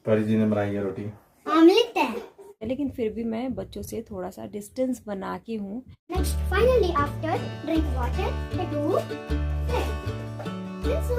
परी जी ने बनाई है रोटी। ऑमलेट है, लेकिन फिर भी मैं बच्चों से थोड़ा सा डिस्टेंस बना के हूँ। Next finally after drink water to this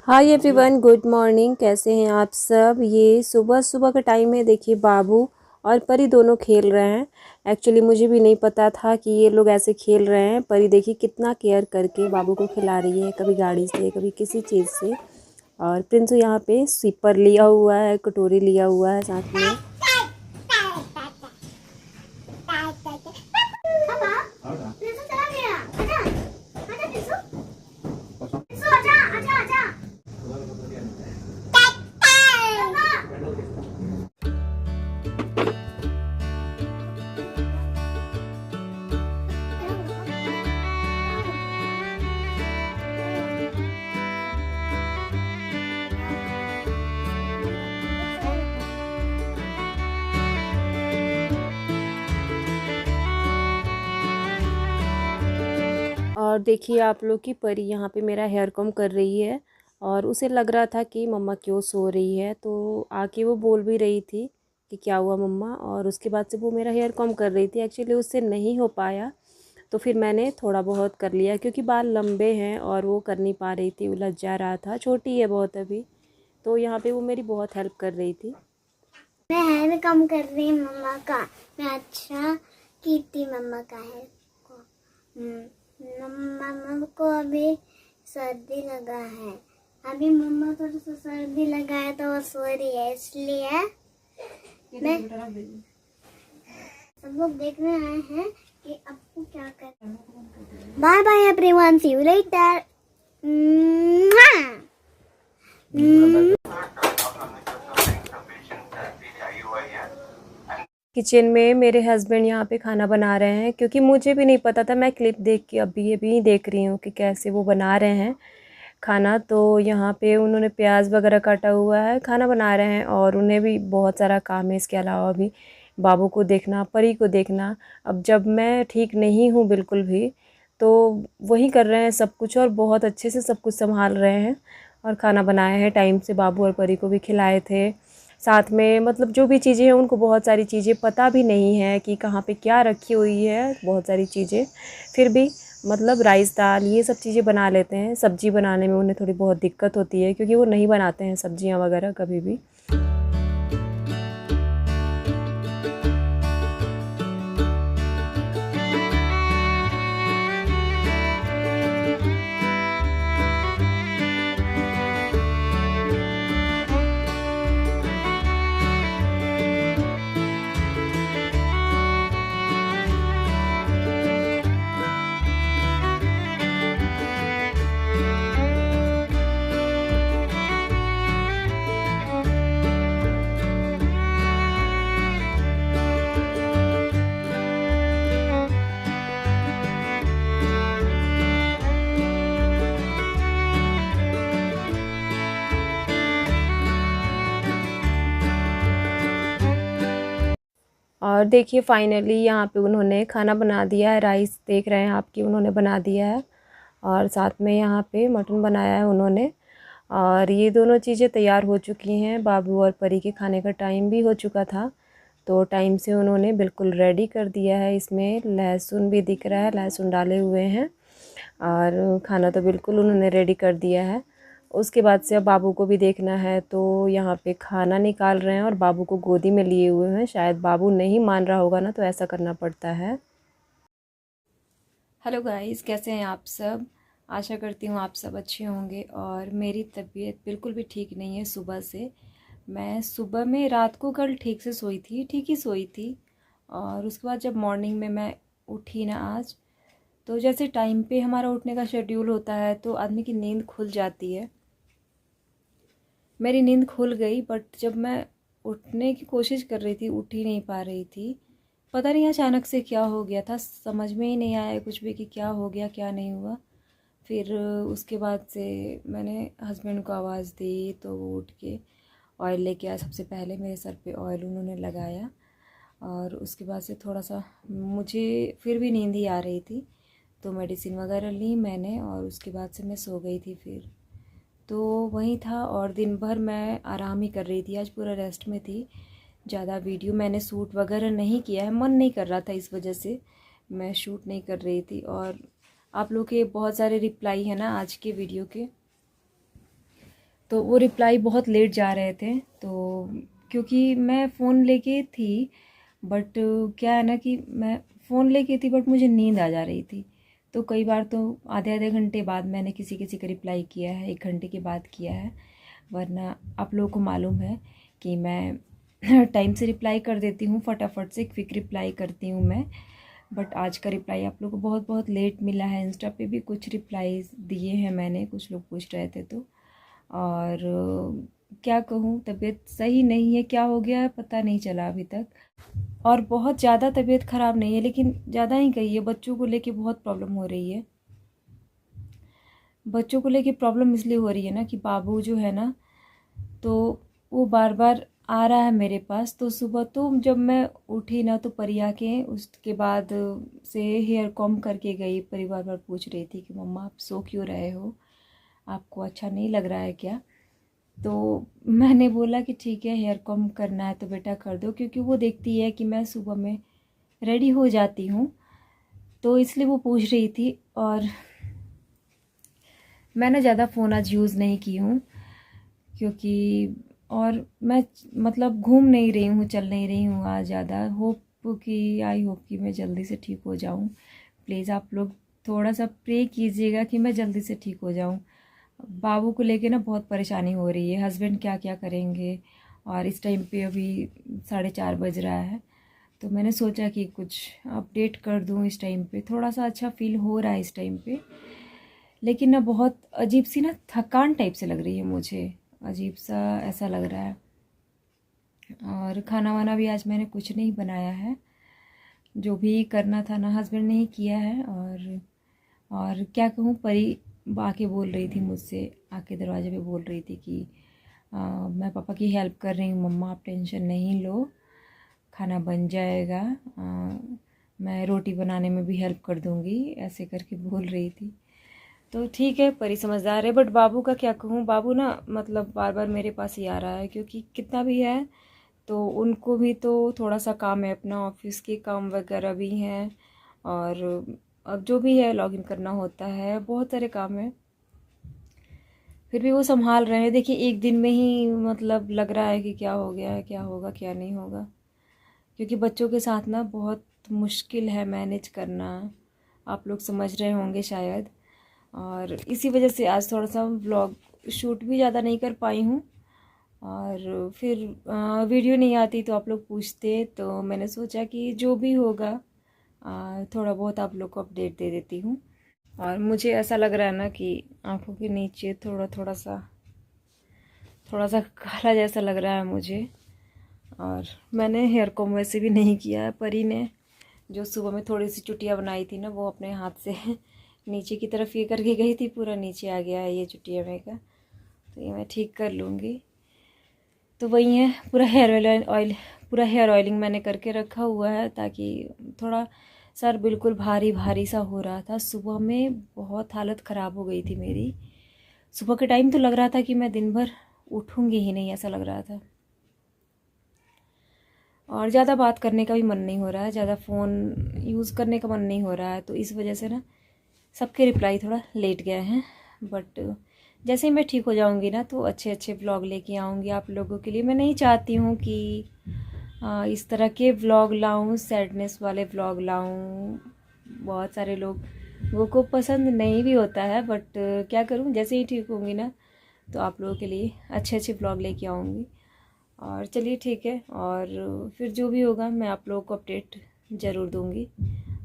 hi everyone, good morning. कैसे हैं आप सब? ये सुबह सुबह का टाइम है। देखिए बाबू और परी दोनों खेल रहे हैं। एक्चुअली मुझे भी नहीं पता था कि ये लोग ऐसे खेल रहे हैं। परी देखिए कितना केयर करके बाबू को खिला रही है, कभी गाड़ी से कभी किसी चीज़ से। और प्रिंसू यहाँ पे स्वीपर लिया हुआ है, कटोरी लिया हुआ है साथ में। और देखिए आप लोग की परी यहाँ पे मेरा हेयर कॉम कर रही है। और उसे लग रहा था कि मम्मा क्यों सो रही है, तो आके वो बोल भी रही थी कि क्या हुआ मम्मा। और उसके बाद से वो मेरा हेयर कॉम कर रही थी। एक्चुअली उससे नहीं हो पाया, तो फिर मैंने थोड़ा बहुत कर लिया क्योंकि बाल लंबे हैं और वो कर नहीं पा रही थी, उलझ जा रहा था। छोटी है बहुत अभी, तो यहाँ पे वो मेरी बहुत हेल्प कर रही थी। मैं हेयर कम कर रही हूँ मम्मा का। मैं अच्छा की थी मम्मा का हेयर को। मम्मा को अभी सर्दी लगा है। अभी मम्मा थोड़ा सा सर्दी लगा है तो वो सो रही है, इसलिए मैं सब लोग देखने आए हैं कि आपको क्या करना। Bye bye everyone, see you later. Kitchen में मेरे हस्बैंड यहाँ पे खाना बना रहे हैं, क्योंकि मुझे भी नहीं पता था। मैं क्लिप देख के अभी देख रही हूँ कि कैसे वो बना रहे हैं खाना। तो यहाँ पे उन्होंने प्याज वगैरह काटा हुआ है, खाना बना रहे हैं। और उन्हें भी बहुत सारा काम है इसके अलावा भी, बाबू को देखना, परी को देखना। अब जब मैं ठीक नहीं हूँ बिल्कुल भी, तो वही कर रहे हैं सब कुछ, और बहुत अच्छे से सब कुछ संभाल रहे हैं। और खाना बनाया है टाइम से, बाबू और परी को भी खिलाए थे साथ में। मतलब जो भी चीज़ें हैं, उनको बहुत सारी चीज़ें पता भी नहीं है कि कहाँ पे क्या रखी हुई है, बहुत सारी चीज़ें। फिर भी मतलब राइस दाल ये सब चीज़ें बना लेते हैं। सब्ज़ी बनाने में उन्हें थोड़ी बहुत दिक्कत होती है, क्योंकि वो नहीं बनाते हैं सब्जियां वगैरह कभी भी। और देखिए फाइनली यहाँ पे उन्होंने खाना बना दिया है। राइस देख रहे हैं आप कि उन्होंने बना दिया है, और साथ में यहाँ पे मटन बनाया है उन्होंने। और ये दोनों चीज़ें तैयार हो चुकी हैं। बाबू और परी के खाने का टाइम भी हो चुका था, तो टाइम से उन्होंने बिल्कुल रेडी कर दिया है। इसमें लहसुन भी दिख रहा है, लहसुन डाले हुए हैं। और खाना तो बिल्कुल उन्होंने रेडी कर दिया है। उसके बाद से अब बाबू को भी देखना है, तो यहाँ पे खाना निकाल रहे हैं और बाबू को गोदी में लिए हुए हैं। शायद बाबू नहीं मान रहा होगा ना, तो ऐसा करना पड़ता है। हेलो गाइस, कैसे हैं आप सब? आशा करती हूँ आप सब अच्छे होंगे। और मेरी तबीयत बिल्कुल भी ठीक नहीं है सुबह से। मैं सुबह में रात को कल ठीक से सोई थी, ठीक ही सोई थी। और उसके बाद जब मॉर्निंग में मैं उठी ना आज, तो जैसे टाइम पे हमारा उठने का शेड्यूल होता है, तो आदमी की नींद खुल जाती है। मेरी नींद खुल गई, बट जब मैं उठने की कोशिश कर रही थी, उठ ही नहीं पा रही थी। पता नहीं अचानक से क्या हो गया था, समझ में ही नहीं आया कुछ भी कि क्या हो गया क्या नहीं हुआ। फिर उसके बाद से मैंने हस्बैंड को आवाज़ दी, तो वो उठ के ऑयल लेके आया। सबसे पहले मेरे सर पे ऑयल उन्होंने लगाया और उसके बाद से थोड़ा सा मुझे फिर भी नींद ही आ रही थी, तो मेडिसिन वगैरह ली मैंने और उसके बाद से मैं सो गई थी फिर। तो वही था और दिन भर मैं आराम ही कर रही थी, आज पूरा रेस्ट में थी। ज़्यादा वीडियो मैंने शूट वगैरह नहीं किया है, मन नहीं कर रहा था, इस वजह से मैं शूट नहीं कर रही थी। और आप लोग के बहुत सारे रिप्लाई है ना आज के वीडियो के, तो वो रिप्लाई बहुत लेट जा रहे थे। तो क्योंकि मैं फ़ोन लेके थी, बट क्या है ना कि मैं फ़ोन लेके थी बट मुझे नींद आ जा रही थी। तो कई बार तो आधे आधे घंटे बाद मैंने किसी किसी का रिप्लाई किया है, 1 घंटे के बाद किया है। वरना आप लोगों को मालूम है कि मैं टाइम से रिप्लाई कर देती हूँ, फटाफट से क्विक रिप्लाई करती हूँ मैं। बट आज का रिप्लाई आप लोगों को बहुत बहुत लेट मिला है। इंस्टा पे भी कुछ रिप्लाईज दिए हैं मैंने, कुछ लोग पूछ रहे थे तो। और क्या कहूँ, तबीयत सही नहीं है, क्या हो गया है पता नहीं चला अभी तक। और बहुत ज़्यादा तबीयत ख़राब नहीं है, लेकिन ज़्यादा ही कही है, बच्चों को लेके बहुत प्रॉब्लम हो रही है। बच्चों को लेके प्रॉब्लम इसलिए हो रही है ना कि बाबू जो है ना, तो वो बार बार आ रहा है मेरे पास। तो सुबह तो जब मैं उठी ना, तो परिया के उसके बाद से हेयर कॉम करके गई। परी बार बार पूछ रही थी कि मम्मा आप सो क्यों रहे हो, आपको अच्छा नहीं लग रहा है क्या? तो मैंने बोला कि ठीक है, हेयर कॉम करना है तो बेटा कर दो, क्योंकि वो देखती है कि मैं सुबह में रेडी हो जाती हूँ, तो इसलिए वो पूछ रही थी। और मैंने ज़्यादा फ़ोन आज यूज़ नहीं की हूँ, क्योंकि और मैं मतलब घूम नहीं रही हूँ, चल नहीं रही हूँ आज ज़्यादा। आई होप कि मैं जल्दी से ठीक हो जाऊँ। प्लीज़ आप लोग थोड़ा सा प्रे कीजिएगा कि मैं जल्दी से ठीक हो जाऊँ। बाबू को लेके ना बहुत परेशानी हो रही है, हस्बैंड क्या क्या करेंगे। और इस टाइम पे अभी 4:30 बज रहा है, तो मैंने सोचा कि कुछ अपडेट कर दूँ इस टाइम पे। थोड़ा सा अच्छा फील हो रहा है इस टाइम पे, लेकिन ना बहुत अजीब सी ना थकान टाइप से लग रही है मुझे, अजीब सा ऐसा लग रहा है। और खाना वाना भी आज मैंने कुछ नहीं बनाया है, जो भी करना था ना हस्बैंड ने ही किया है। और क्या कहूँ, परी आके बोल रही थी मुझसे, आके दरवाजे पे बोल रही थी कि मैं पापा की हेल्प कर रही हूँ मम्मा, आप टेंशन नहीं लो, खाना बन जाएगा, मैं रोटी बनाने में भी हेल्प कर दूँगी, ऐसे करके बोल रही थी। तो ठीक है, परी समझदार है। बट बाबू का क्या कहूँ, बाबू ना मतलब बार बार मेरे पास ही आ रहा है, क्योंकि कितना भी है तो उनको भी तो थोड़ा सा काम है, अपना ऑफिस के काम वगैरह भी हैं। और अब जो भी है लॉगिन करना होता है, बहुत सारे काम है, फिर भी वो संभाल रहे हैं। देखिए एक दिन में ही मतलब लग रहा है कि क्या हो गया है, क्या होगा क्या नहीं होगा, क्योंकि बच्चों के साथ ना बहुत मुश्किल है मैनेज करना, आप लोग समझ रहे होंगे शायद। और इसी वजह से आज थोड़ा सा व्लॉग शूट भी ज़्यादा नहीं कर पाई हूँ। और फिर वीडियो नहीं आती तो आप लोग पूछते, तो मैंने सोचा कि जो भी होगा थोड़ा बहुत आप लोग को अपडेट दे देती हूँ। और मुझे ऐसा लग रहा है ना कि आँखों के नीचे थोड़ा सा काला जैसा लग रहा है मुझे। और मैंने हेयर कॉम वैसे भी नहीं किया है, परी ने जो सुबह में थोड़ी सी चुटिया बनाई थी ना, वो अपने हाथ से नीचे की तरफ ये करके गई थी, पूरा नीचे आ गया है ये चुटिया में का, तो ये मैं ठीक कर लूँगी। तो वही है, पूरा हेयर ऑयलिंग मैंने करके रखा हुआ है, ताकि थोड़ा सर बिल्कुल भारी भारी सा हो रहा था। सुबह में बहुत हालत ख़राब हो गई थी मेरी, सुबह के टाइम तो लग रहा था कि मैं दिन भर उठूँगी ही नहीं, ऐसा लग रहा था। और ज़्यादा बात करने का भी मन नहीं हो रहा है, ज़्यादा फ़ोन यूज़ करने का मन नहीं हो रहा है, तो इस वजह से ना सबके रिप्लाई थोड़ा लेट गए हैं। बट जैसे ही मैं ठीक हो जाऊंगी ना, तो अच्छे अच्छे व्लॉग लेके आऊँगी आप लोगों के लिए। मैं नहीं चाहती हूँ कि इस तरह के व्लॉग लाऊं, सैडनेस वाले व्लॉग लाऊं। बहुत सारे लोगों को पसंद नहीं भी होता है, बट क्या करूँ, जैसे ही ठीक होंगी ना तो आप लोगों के लिए अच्छे अच्छे व्लॉग लेके आऊँगी। और चलिए ठीक है, और फिर जो भी होगा मैं आप लोगों को अपडेट ज़रूर दूँगी।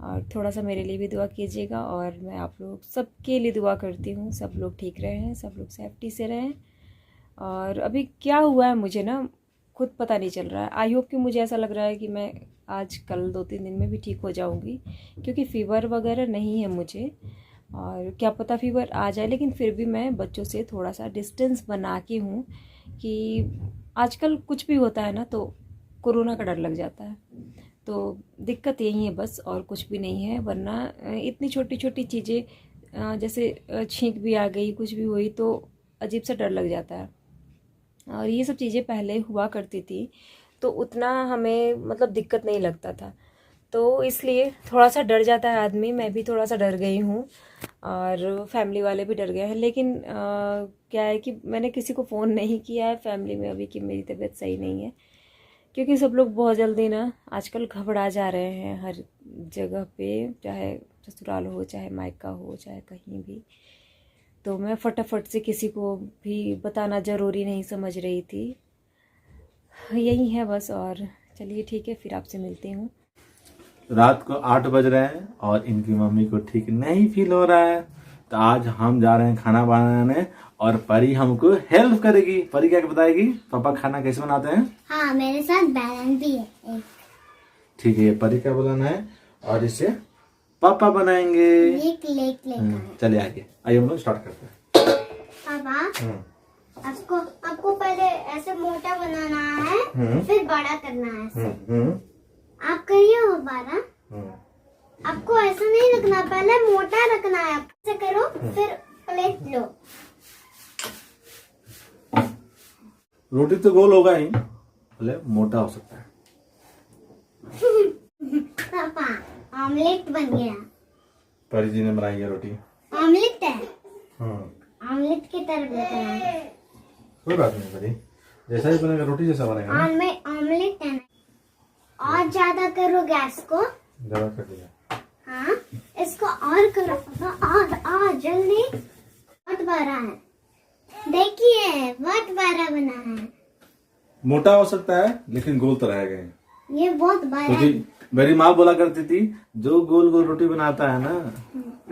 और थोड़ा सा मेरे लिए भी दुआ कीजिएगा, और मैं आप लोग सबके लिए दुआ करती हूँ, सब लोग ठीक रहें, सब लोग सेफ्टी से रहें। और अभी क्या हुआ है मुझे ना खुद पता नहीं चल रहा है। आई होप कि मुझे ऐसा लग रहा है कि मैं आज कल 2-3 दिन में भी ठीक हो जाऊँगी, क्योंकि फ़ीवर वगैरह नहीं है मुझे। और क्या पता फ़ीवर आ जाए, लेकिन फिर भी मैं बच्चों से थोड़ा सा डिस्टेंस बना के हूँ कि आजकल कुछ भी होता है ना तो कोरोना का डर लग जाता है, तो दिक्कत यही है बस, और कुछ भी नहीं है। वरना इतनी छोटी छोटी चीज़ें जैसे छींक भी आ गई, कुछ भी हुई तो अजीब सा डर लग जाता है। और ये सब चीज़ें पहले हुआ करती थी तो उतना हमें मतलब दिक्कत नहीं लगता था, तो इसलिए थोड़ा सा डर जाता है आदमी। मैं भी थोड़ा सा डर गई हूँ और फैमिली वाले भी डर गए हैं, लेकिन क्या है कि मैंने किसी को फ़ोन नहीं किया है फैमिली में अभी कि मेरी तबीयत सही नहीं है, क्योंकि सब लोग बहुत जल्दी ना आजकल घबरा जा रहे हैं हर जगह पे, चाहे ससुराल हो, चाहे मायका हो, चाहे कहीं भी। तो मैं फटाफट से किसी को भी बताना ज़रूरी नहीं समझ रही थी। यही है बस। और चलिए ठीक है, फिर आपसे मिलती हूँ। रात को 8 बज रहे हैं और इनकी मम्मी को ठीक नहीं फील हो रहा है, तो आज हम जा रहे हैं खाना बनाने और परी हमको हेल्प करेगी। परी क्या बताएगी पापा खाना कैसे बनाते हैं? हाँ, मेरे साथ बैलन भी है एक। ठीक है, ये परी का बनाना है और इसे पापा बनाएंगे। एक लेक लेकर चलिए आगे, आइए हम लोग स्टार्ट करते हैं। पापा, आपको पहले ऐसे मोटा बनाना है, फिर बड़ा करना है। आप करिए वो बड़ा। आपको ऐसा नहीं रखना, पहले मोटा रखना है। आप ऐसे करो, फिर प्लेट लो। रोटी तो गोल होगा ही, भले मोटा हो सकता है। पापा, ऑमलेट बन गया। परी जी ने बनाई है रोटी। ऑमलेट है, ऑमलेट की तरह बनाना है। कोई बात नहीं परी, जैसा ही बनेगा रोटी जैसा बनेगा ना। ऑमलेट है ना। और ज्यादा करो गैस को। ज्यादा कर दिया। हाँ, इसको और करो और जल्दी। बहुत बड़ा है, देखिए बहुत बड़ा बना है। मोटा हो सकता है लेकिन गोल तो रहेगा। ये बहुत बड़ा है। क्योंकि मेरी माँ बोला करती थी जो गोल गोल रोटी बनाता है ना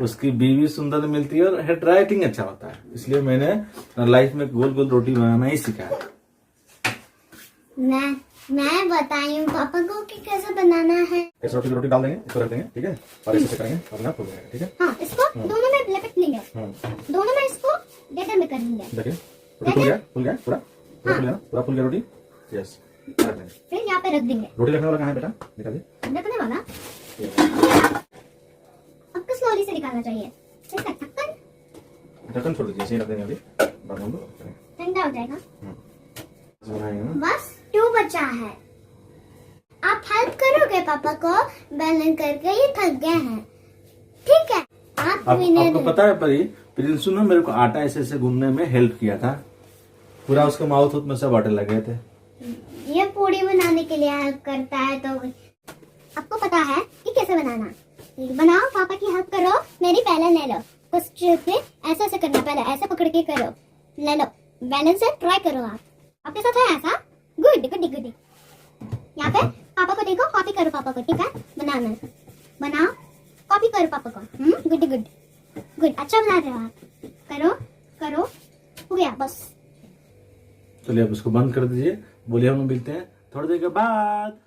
उसकी बीवी सुंदर मिलती है और हेड राइटिंग अच्छा होता है। इसलिए मैंने लाइफ में गोल गोल रोटी बनाना ही सीखा है। मैं बताई हूँ पापा को कि कैसे बनाना है। इस रोटी डाल देंगे, इसको रख देंगे, ठीक है, और ऐसे करेंगे और ना फूल जाएगा, ठीक है। हाँ, इसको दोनों में लपेट लेंगे। दोनों में इसको डेटा में कर लेंगे। देखिए रोटी फूल गया पूरा पूरा फूल गया रोटी। यस, रख देंगे। फिर यहाँ पे रख देंगे। रोटी रखने वाला कहाँ है बेटा? निकालिए। रखने वाला आपको स्लोली से निकालना चाहिए। इसका ढक्कन छोड़ दीजिए, ऐसे ही रख देंगे, अभी बाद में हम लोग ठंडा हो जाएगा। बनाएंगे ना। बस 2 बचा है। आप हेल्प करोगे पापा को बैलेंस करके? ये थक गए हैं, ठीक है। आपको पता है परी, प्रिंसू ने मेरे को आटा ऐसे ऐसे गूंदने में हेल्प किया था। पूरा उसके माउथ में सब आटे लगे थे। ये पूड़ी बनाने के लिए हेल्प करता है, तो आपको पता है कि कैसे बनाना। बनाओ, पापा की हेल्प करो। मेरी बैलेंस ले लो, कुछ ऐसे ऐसे करना, पहले ऐसे पकड़ के करो। ले लो बैलेंस से, ट्राई करो। आपके साथ है ऐसा? Good good good. यहाँ पे पापा को देखो, कॉपी करो पापा को, ठीक है। बनाओ, कॉपी करो पापा को। गुड गुड गुड, अच्छा बना रहे हो आप। करो, हो गया बस। चलिए अब उसको बंद कर दीजिए। बोलिए हम लोग मिलते हैं थोड़ी देर के बाद।